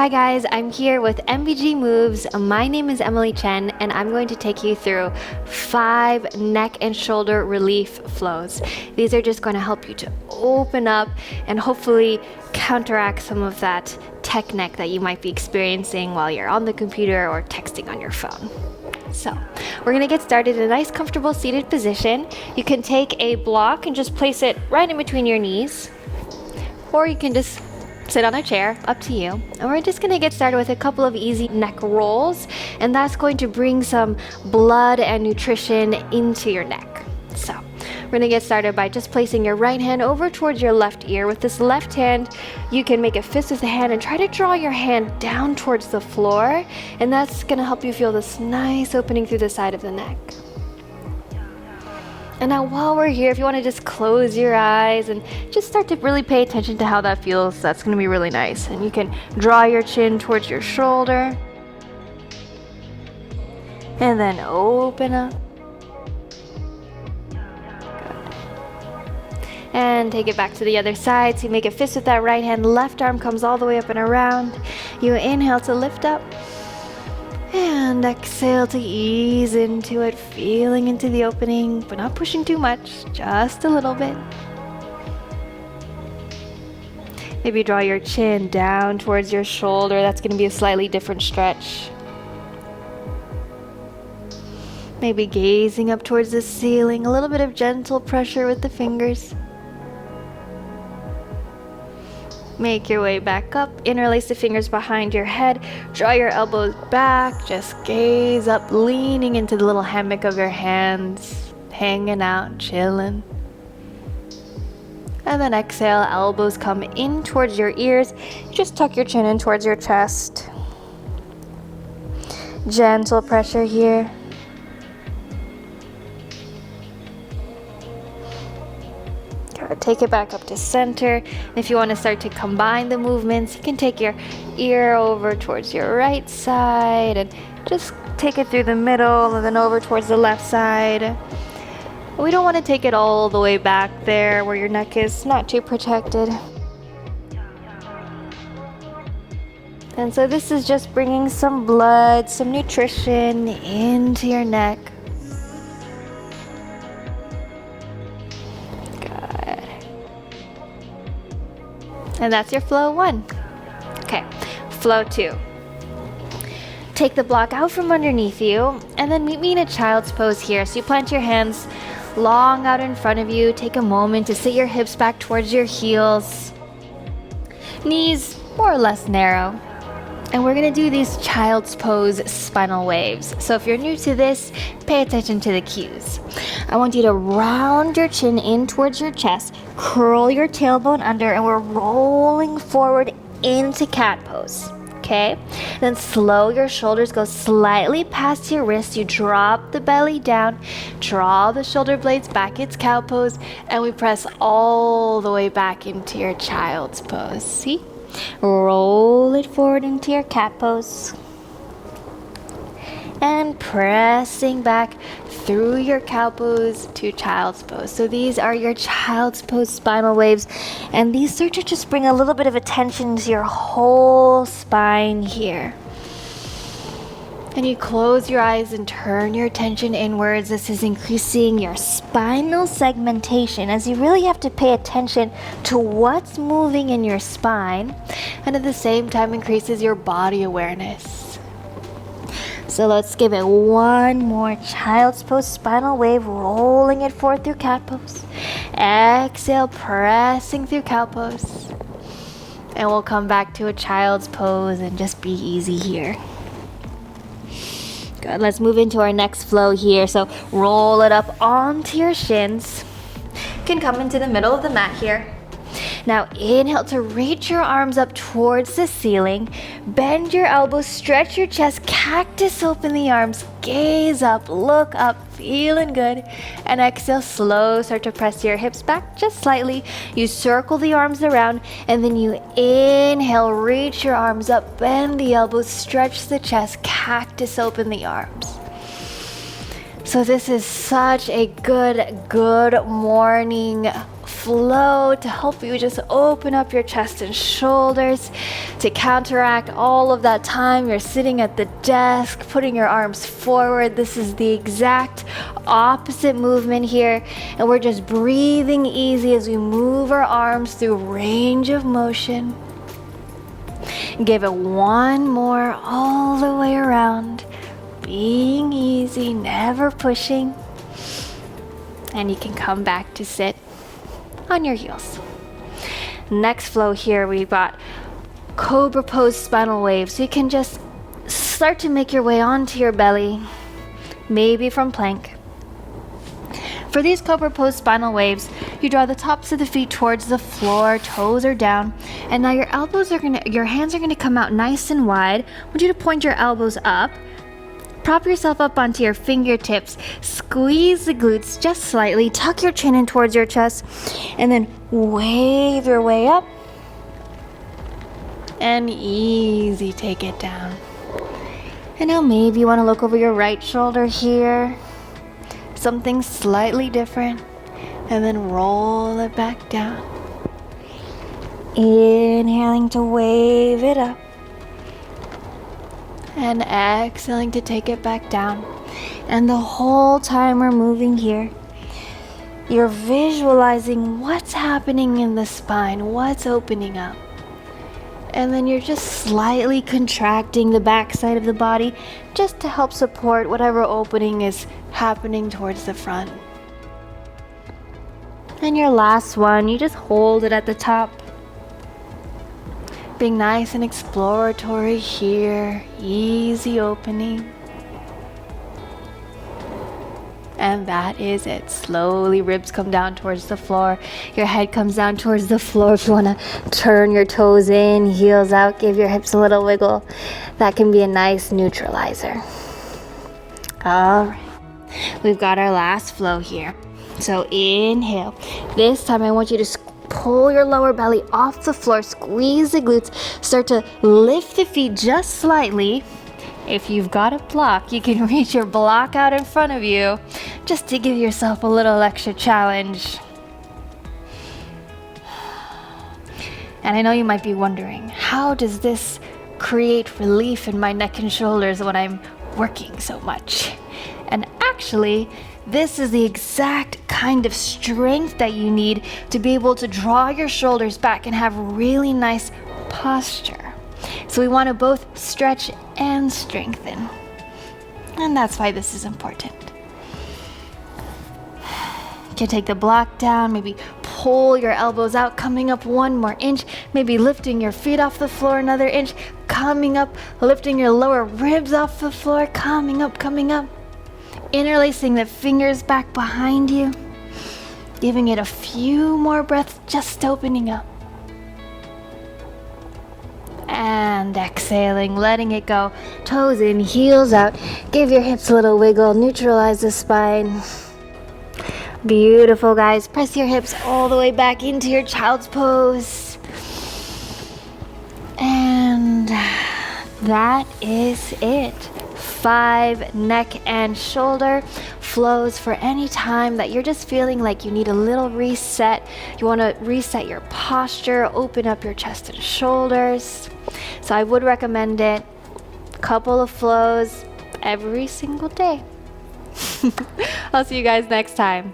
Hi guys, I'm here with MBG Moves. My name is Emily Chen and I'm going to take you through 5 neck and shoulder relief flows. These are just going to help you to open up and hopefully counteract some of that tech neck that you might be experiencing while you're on the computer or texting on your phone. So, we're gonna get started in a nice comfortable seated position. You can take a block and just place it right in between your knees, or you can just sit on a chair, up to you. And we're just gonna get started with a couple of easy neck rolls, and that's going to bring some blood and nutrition into your neck. So, we're gonna get started by just placing your right hand over towards your left ear. With this left hand, you can make a fist with the hand and try to draw your hand down towards the floor, and that's gonna help you feel this nice opening through the side of the neck. And now while we're here, if you want to just close your eyes and just start to really pay attention to how that feels, that's going to be really nice. And you can draw your chin towards your shoulder. And then open up. Good. And take it back to the other side. So you make a fist with that right hand. Left arm comes all the way up and around. You inhale to lift up. And exhale to ease into it, feeling into the opening, but not pushing too much, just a little bit. Maybe draw your chin down towards your shoulder. That's going to be a slightly different stretch. Maybe gazing up towards the ceiling, a little bit of gentle pressure with the fingers. Make your way back up, interlace the fingers behind your head, draw your elbows back, just gaze up, leaning into the little hammock of your hands, hanging out, chilling. And then exhale, elbows come in towards your ears, just tuck your chin in towards your chest. Gentle pressure here. Take it back up to center. And if you want to start to combine the movements, you can take your ear over towards your right side and just take it through the middle and then over towards the left side. We don't want to take it all the way back there where your neck is not too protected. And so this is just bringing some blood, some nutrition into your neck. And that's your flow 1. Okay, flow 2. Take the block out from underneath you and then meet me in a child's pose here. So you plant your hands long out in front of you. Take a moment to sit your hips back towards your heels. Knees more or less narrow. And we're going to do these child's pose spinal waves. So if you're new to this, pay attention to the cues. I want you to round your chin in towards your chest, curl your tailbone under, and we're rolling forward into cat pose. Okay? Then slow your shoulders, go slightly past your wrists. You drop the belly down, draw the shoulder blades back. It's cow pose, and we press all the way back into your child's pose. See? Roll it forward into your cat pose. And pressing back through your cow pose to child's pose. So these are your child's pose spinal waves. And these start to just bring a little bit of attention to your whole spine here. And you close your eyes and turn your attention inwards. This is increasing your spinal segmentation as you really have to pay attention to what's moving in your spine, and at the same time increases your body awareness. So let's give it one more child's pose spinal wave, rolling it forward through cat pose. Exhale, pressing through cow pose. And we'll come back to a child's pose and just be easy here. Good. Let's move into our next flow here. So roll it up onto your shins. You can come into the middle of the mat here. Now inhale to reach your arms up towards the ceiling. Bend your elbows, stretch your chest, cactus open the arms, gaze up, look up, feeling good. And exhale, slow, start to press your hips back just slightly. You circle the arms around and then you inhale, reach your arms up, bend the elbows, stretch the chest, cactus open the arms. So this is such a good morning flow to help you just open up your chest and shoulders, to counteract all of that time you're sitting at the desk, putting your arms forward. This is the exact opposite movement here, and we're just breathing easy as we move our arms through range of motion. Give it one more all the way around, being easy, never pushing. And you can come back to sit on your heels. Next flow here, we've got Cobra pose spinal waves. So you can just start to make your way onto your belly, maybe from plank. For these Cobra pose spinal waves, you draw the tops of the feet towards the floor, toes are down, and now your hands are gonna come out nice and wide. I want you to point your elbows up. Prop yourself up onto your fingertips, squeeze the glutes just slightly, tuck your chin in towards your chest, and then wave your way up, and easy take it down. And now maybe you want to look over your right shoulder here, something slightly different, and then roll it back down. Inhaling to wave it up, and exhaling to take it back down. And the whole time we're moving here, you're visualizing what's happening in the spine, what's opening up. And then you're just slightly contracting the back side of the body just to help support whatever opening is happening towards the front. And your last one, you just hold it at the top. Being nice and exploratory here, easy opening. And that is it. Slowly ribs come down towards the floor. Your head comes down towards the floor. If you want to turn your toes in, heels out, give your hips a little wiggle. That can be a nice neutralizer. All right. We've got our last flow here. So inhale. This time I want you to pull your lower belly off the floor, squeeze the glutes, start to lift the feet just slightly. If you've got a block, you can reach your block out in front of you just to give yourself a little extra challenge. And I know you might be wondering, how does this create relief in my neck and shoulders when I'm working so much? And actually, this is the exact kind of strength that you need to be able to draw your shoulders back and have really nice posture. So we want to both stretch and strengthen. And that's why this is important. You can take the block down, maybe pull your elbows out, coming up one more inch, maybe lifting your feet off the floor another inch, coming up, lifting your lower ribs off the floor, coming up. Interlacing the fingers back behind you, giving it a few more breaths, just opening up. And exhaling, letting it go. Toes in, heels out. Give your hips a little wiggle, neutralize the spine. Beautiful, guys. Press your hips all the way back into your child's pose. And that is it. 5 neck and shoulder flows for any time that you're just feeling like you need a little reset. You want to reset your posture, open up your chest and shoulders. So I would recommend it. Couple of flows every single day. I'll see you guys next time.